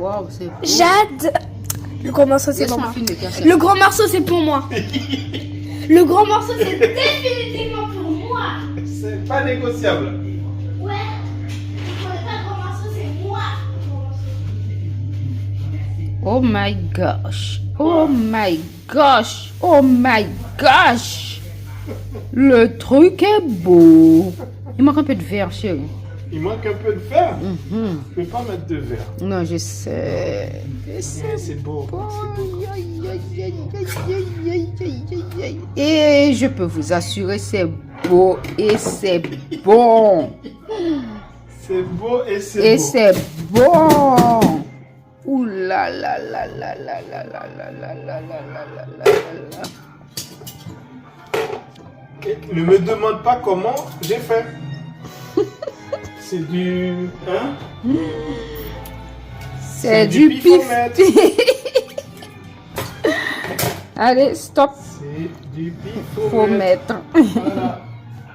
Waouh, c'est beau. Jade. Le gros morceau, c'est pour Laisse-moi moi. finir, car c'est- Le gros morceau, c'est pour moi. Le gros morceau, c'est définitivement pour moi. C'est pas négociable. Ouais. Le gros morceau, c'est moi. Oh my gosh. Oh my gosh. Oh my gosh. Le truc est beau. Il manque un peu de verre, chérie. Il manque un peu de verre. Je peux pas mettre de verre. Non, je sais. Je sais. Mais c'est beau. Aïe, aïe, aïe, aïe, aïe, aïe, aïe, aïe, aïe, aïe. Et je peux vous assurer, c'est beau et c'est bon. C'est beau et c'est Et beau. c'est bon. Ouh là là là là là là là là là là là là là là. Et ne me demande pas comment j'ai fait. C'est du... Hein? C'est du pif. pifomètre. Allez, stop. C'est du Faut pifomètre. mettre. Voilà.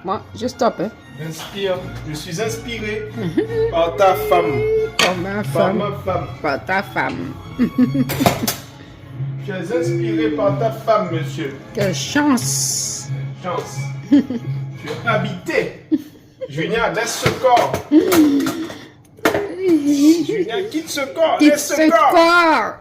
Moi, je stoppe. Hein. Inspire. Je suis inspiré par ta femme. Par ma Par femme. ma femme. Par ta femme. Tu es inspiré par ta femme, monsieur. Quelle chance. Chance. Tu es habité. Junior, laisse ce corps. Junior, quitte ce corps. Quitte Laisse ce corps.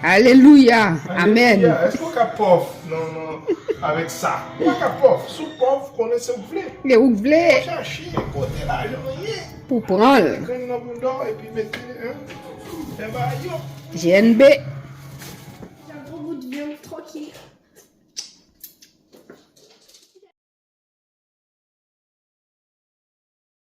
Alléluia. Amen. Est-ce qu'on a pauvre? Non, non. Avec ça. Pas qu'à pauvre. Sous pauvre, qu'on est s'il vous plaît. Les oublés Cherchez côté là, je rien. pour prendre. Prenez nos boules et puis mettez. Eh ben, yo. GNB. J'ai un gros bout de viande tranquille.